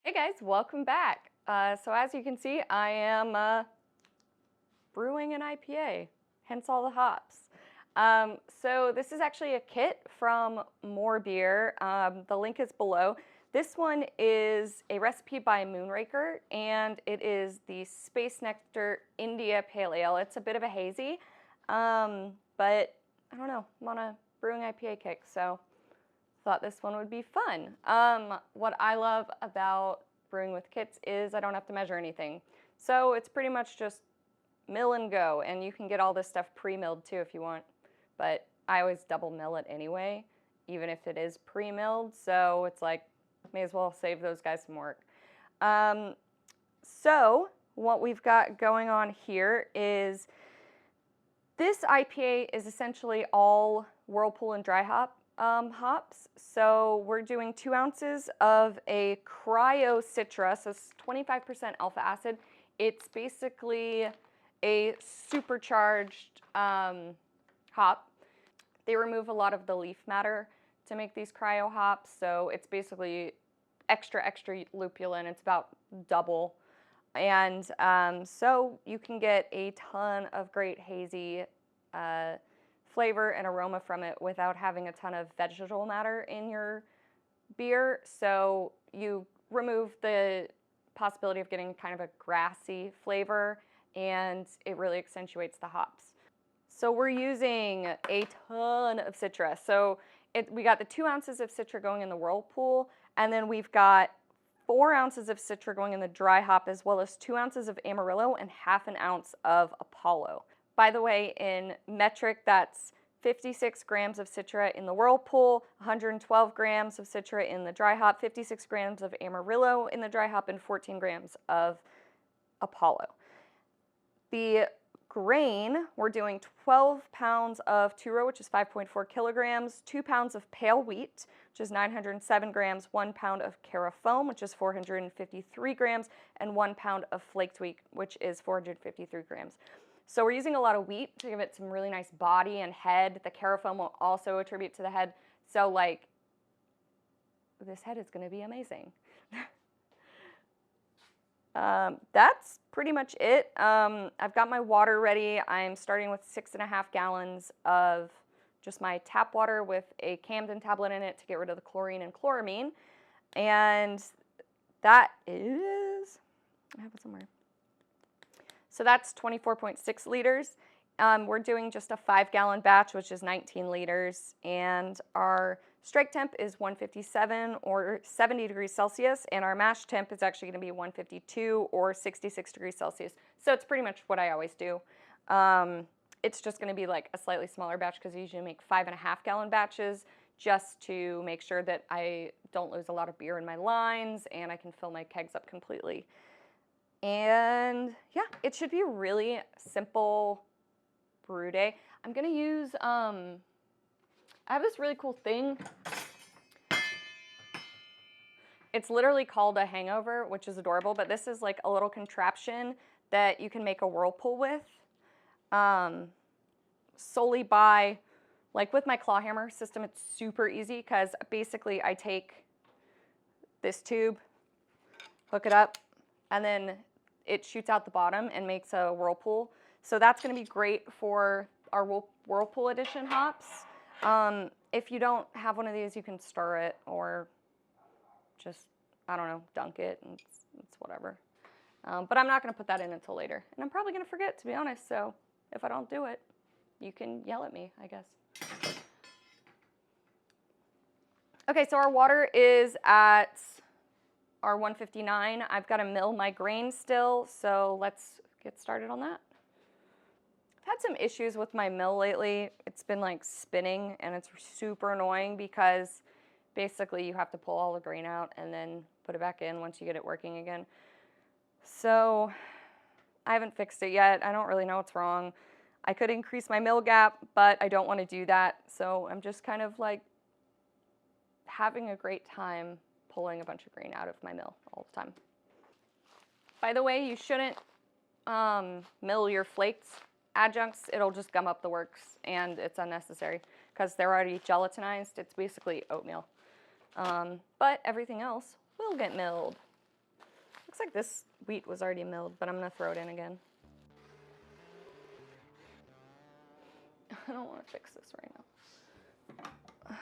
Hey guys, welcome back. So as you can see, I am brewing an IPA, hence all the hops. So this is actually a kit from More Beer. The link is below. This one is a recipe by Moonraker, and it is the Space Nectar India Pale Ale. It's a bit of a hazy, but I don't know, I'm on a brewing IPA kick, so thought this one would be fun. What I love about brewing with kits is I don't have to measure anything. So it's pretty much just mill and go, and you can get all this stuff pre-milled too if you want, but I always double mill it anyway, even if it is pre-milled, so it's like, may as well save those guys some work. So what we've got going on here is this IPA is essentially all Whirlpool and dry hops. So we're doing 2 ounces of a Cryo Citra, so it's 25% alpha acid. It's basically a supercharged hop. They remove a lot of the leaf matter to make these cryo hops, so it's basically extra lupulin. It's about double. And so you can get a ton of great hazy flavor and aroma from it without having a ton of vegetable matter in your beer. So you remove the possibility of getting kind of a grassy flavor, and it really accentuates the hops. So we're using a ton of Citra. So we got the 2 ounces of Citra going in the Whirlpool, and then we've got 4 ounces of Citra going in the dry hop, as well as 2 ounces of Amarillo and ½ ounce of Apollo. By the way, in metric, that's 56 grams of Citra in the Whirlpool, 112 grams of Citra in the dry hop, 56 grams of Amarillo in the dry hop, and 14 grams of Apollo. The grain, we're doing 12 pounds of two-row, which is 5.4 kilograms, 2 pounds of pale wheat, which is 907 grams, 1 pound of carafoam, which is 453 grams, and 1 pound of flaked wheat, which is 453 grams. So we're using a lot of wheat to give it some really nice body and head. The carafoam will also attribute to the head. So like, this head is gonna be amazing. That's pretty much it. I've got my water ready. I'm starting with 6.5 gallons of just my tap water with a Camden tablet in it to get rid of the chlorine and chloramine. And that is, I have it somewhere. So that's 24.6 liters. We're doing just a 5-gallon batch, which is 19 liters. And our strike temp is 157 or 70 degrees Celsius. And our mash temp is actually going to be 152 or 66 degrees Celsius. So it's pretty much what I always do. It's just going to be like a slightly smaller batch because I usually make 5.5-gallon batches just to make sure that I don't lose a lot of beer in my lines and I can fill my kegs up completely. And yeah, it should be a really simple brew day. I'm gonna use, I have this really cool thing. It's literally called a hangover, which is adorable, but this is like a little contraption that you can make a whirlpool with, solely by, like with my claw hammer system, it's super easy because basically I take this tube, hook it up, and then it shoots out the bottom and makes a whirlpool. So that's going to be great for our Whirlpool edition hops. If you don't have one of these, you can stir it or just, I don't know, dunk it, and it's whatever. But I'm not going to put that in until later. And I'm probably going to forget, to be honest, so if I don't do it, you can yell at me, I guess. Okay, so our water is at our 159. I've got to mill my grain still, so let's get started on that. I've had some issues with my mill lately. It's been like spinning and it's super annoying because basically you have to pull all the grain out and then put it back in once you get it working again. So I haven't fixed it yet. I don't really know what's wrong. I could increase my mill gap, but I don't want to do that. So I'm just kind of like having a great time pulling a bunch of grain out of my mill all the time. By the way, you shouldn't mill your flaked adjuncts. It'll just gum up the works and it's unnecessary because they're already gelatinized. It's basically oatmeal. But everything else will get milled. Looks like this wheat was already milled, but I'm gonna throw it in again. I don't want to fix this right now.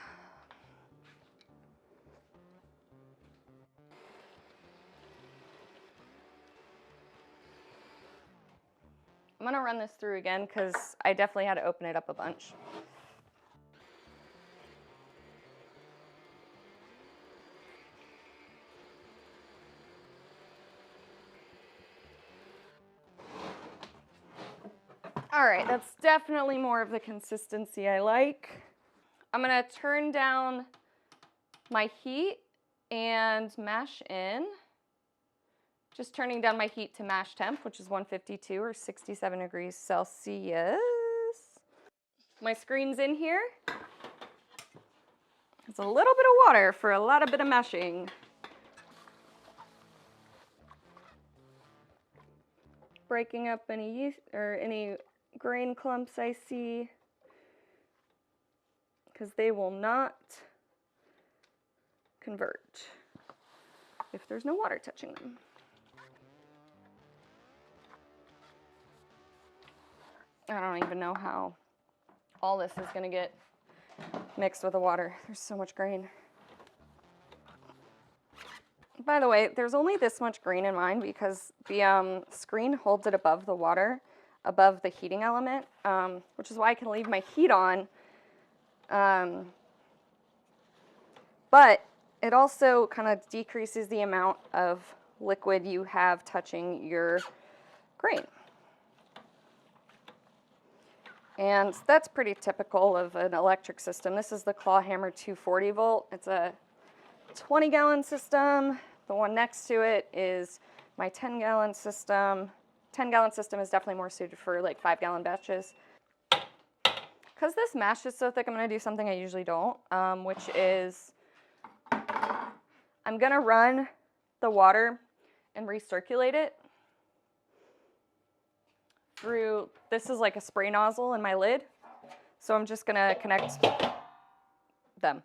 I'm gonna run this through again because I definitely had to open it up a bunch. All right, that's definitely more of the consistency I like. I'm gonna turn down my heat and mash in. Just turning down my heat to mash temp, which is 152 or 67 degrees Celsius. My screen's in here. It's a little bit of water for a lot of bit of mashing. Breaking up any yeast or any grain clumps I see, because they will not convert if there's no water touching them. I don't even know how all this is going to get mixed with the water. There's so much grain. By the way, there's only this much grain in mine because the screen holds it above the water, above the heating element, which is why I can leave my heat on. But it also kind of decreases the amount of liquid you have touching your grain. And that's pretty typical of an electric system. This is the Clawhammer 240 volt. It's a 20-gallon system. The one next to it is my 10-gallon system. 10-gallon system is definitely more suited for like 5-gallon batches. Because this mash is so thick, I'm going to do something I usually don't, which is I'm going to run the water and recirculate it through, this is like a spray nozzle in my lid. So I'm just going to connect them.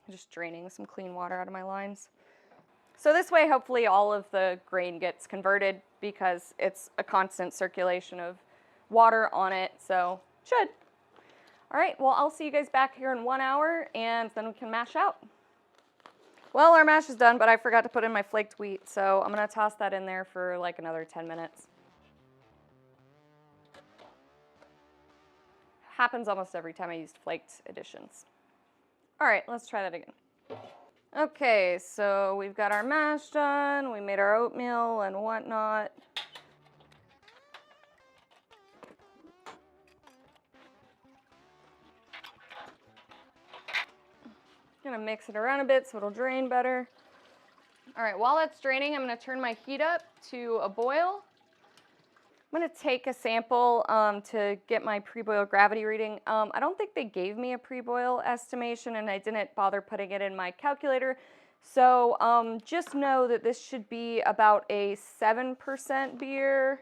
I'm just draining some clean water out of my lines. So this way, hopefully all of the grain gets converted because it's a constant circulation of water on it, so should. All right, well, I'll see you guys back here in 1 hour and then we can mash out. Well, our mash is done, but I forgot to put in my flaked wheat, so I'm gonna toss that in there for like another 10 minutes. Happens almost every time I used flaked additions. All right, let's try that again. Okay, so we've got our mash done, we made our oatmeal and whatnot. Gonna mix it around a bit so it'll drain better. All right, while that's draining, I'm gonna turn my heat up to a boil. I'm gonna take a sample to get my pre-boil gravity reading. I don't think they gave me a pre-boil estimation and I didn't bother putting it in my calculator. So just know that this should be about a 7% beer.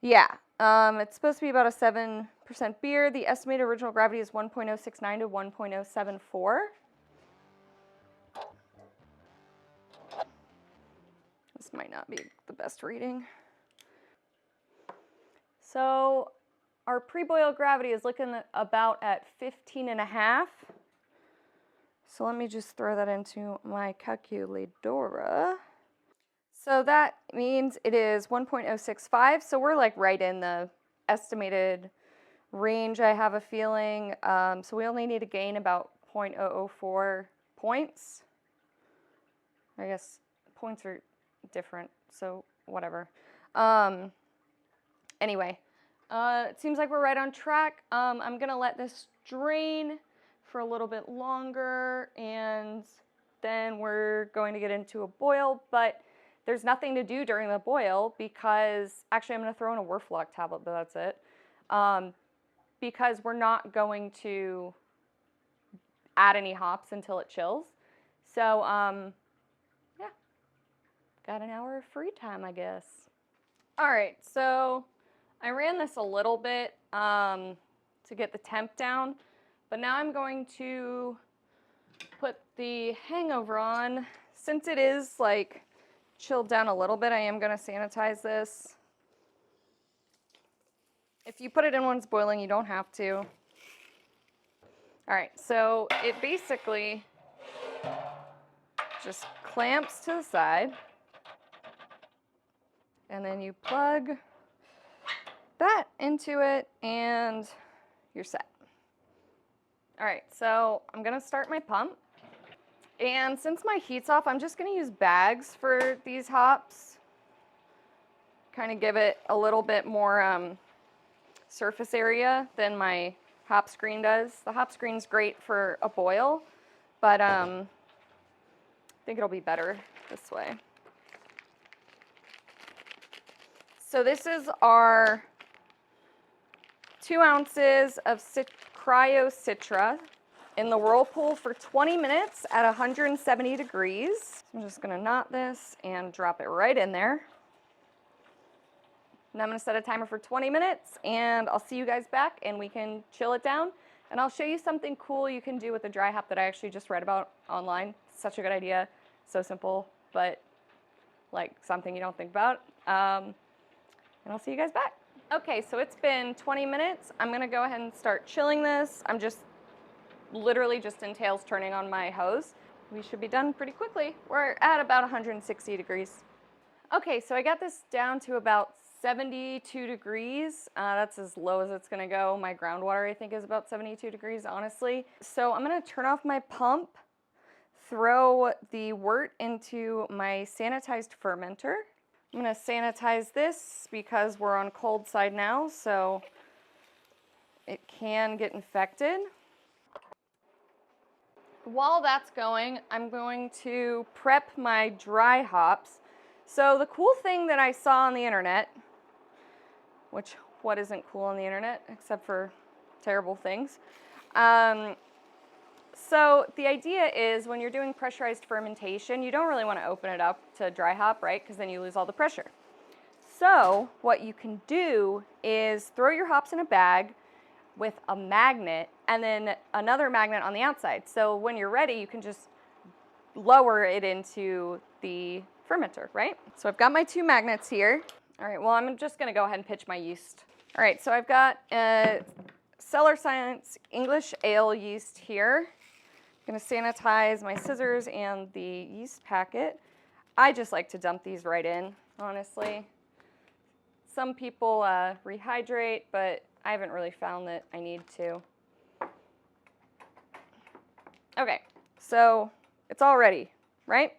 Yeah, it's supposed to be about a 7% beer. The estimated original gravity is 1.069 to 1.074. This might not be the best reading. So our pre-boil gravity is looking at about at 15.5. So let me just throw that into my calculator. So that means it is 1.065. So we're like right in the estimated range, I have a feeling. So we only need to gain about 0.004 points. I guess points are different, so whatever. Anyway, it seems like we're right on track. I'm gonna let this drain for a little bit longer and then we're going to get into a boil, but there's nothing to do during the boil because, actually I'm gonna throw in a Werflock tablet, but that's it. Because we're not going to add any hops until it chills. So, yeah, got an hour of free time, I guess. All right, so I ran this a little bit to get the temp down, but now I'm going to put the hangover on since it is like chilled down a little bit, I am going to sanitize this. If you put it in when it's boiling, you don't have to. All right, so it basically just clamps to the side, and then you plug that into it, and you're set. All right, so I'm gonna start my pump, and since my heat's off, I'm just gonna use bags for these hops. Kind of give it a little bit more surface area than my hop screen does. The hop screen's great for a boil, but I think it'll be better this way. So this is our 2 ounces of Cryo Citra in the whirlpool for 20 minutes at 170 degrees. So I'm just gonna knot this and drop it right in there. And I'm gonna set a timer for 20 minutes, and I'll see you guys back and we can chill it down. And I'll show you something cool you can do with the dry hop that I actually just read about online. Such a good idea, so simple, but like something you don't think about. And I'll see you guys back. Okay, so it's been 20 minutes. I'm gonna go ahead and start chilling this. I'm just literally just entails turning on my hose. We should be done pretty quickly. We're at about 160 degrees. Okay, so I got this down to about 72 degrees. That's as low as it's gonna go. My groundwater, I think, is about 72 degrees, honestly. So I'm gonna turn off my pump, throw the wort into my sanitized fermenter. I'm gonna sanitize this because we're on cold side now, so it can get infected. While that's going, I'm going to prep my dry hops. So the cool thing that I saw on the internet, which what isn't cool on the internet except for terrible things. So the idea is when you're doing pressurized fermentation, you don't really want to open it up to dry hop, right? Because then you lose all the pressure. So what you can do is throw your hops in a bag with a magnet and then another magnet on the outside. So when you're ready, you can just lower it into the fermenter, right? So I've got my 2 magnets here. All right, well, I'm just gonna go ahead and pitch my yeast. All right, so I've got Cellar Science English Ale yeast here. I'm gonna sanitize my scissors and the yeast packet. I just like to dump these right in, honestly. Some people rehydrate, but I haven't really found that I need to. Okay, so it's all ready, right?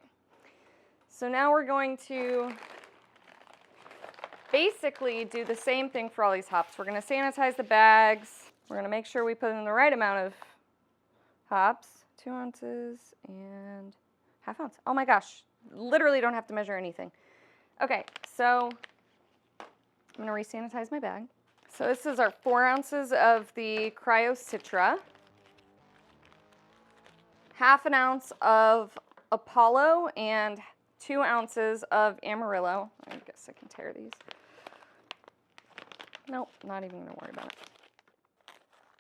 So now we're going to basically do the same thing for all these hops. We're gonna sanitize the bags. We're gonna make sure we put in the right amount of hops, 2 ounces and ½ ounce. Oh my gosh, literally don't have to measure anything. Okay, so I'm gonna re-sanitize my bag. So this is our 4 ounces of the Cryo Citra, ½ ounce of Apollo, and 2 ounces of Amarillo. I guess I can tear these. Nope, not even gonna worry about it.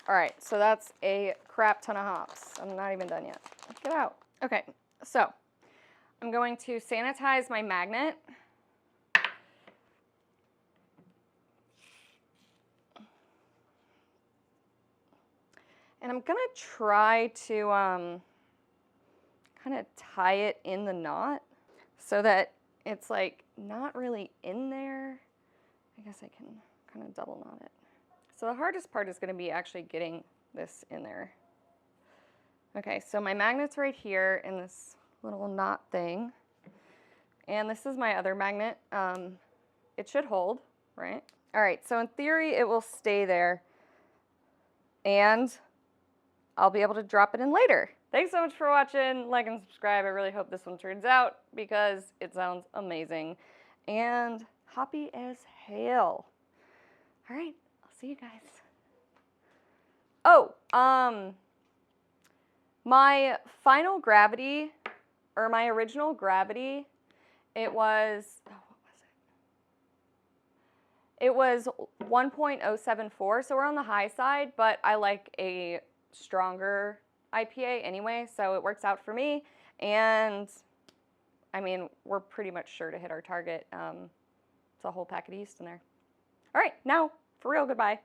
All right, so that's a crap ton of hops. I'm not even done yet. Get out. Okay, so I'm going to sanitize my magnet. And I'm gonna try to kind of tie it in the knot so that it's like not really in there. I guess I can kind of double knot it. So the hardest part is gonna be actually getting this in there. Okay, so my magnet's right here in this little knot thing. And this is my other magnet. It should hold, right? All right, so in theory, it will stay there. And I'll be able to drop it in later. Thanks so much for watching. Like and subscribe. I really hope this one turns out because it sounds amazing and hoppy as hell. All right, I'll see you guys. Oh, my final gravity, or my original gravity, it was, oh, what was it? It was 1.074, so we're on the high side, but I like a stronger IPA anyway, so it works out for me. And I mean, we're pretty much sure to hit our target. It's a whole pack of yeast in there. All right, now, for real, goodbye.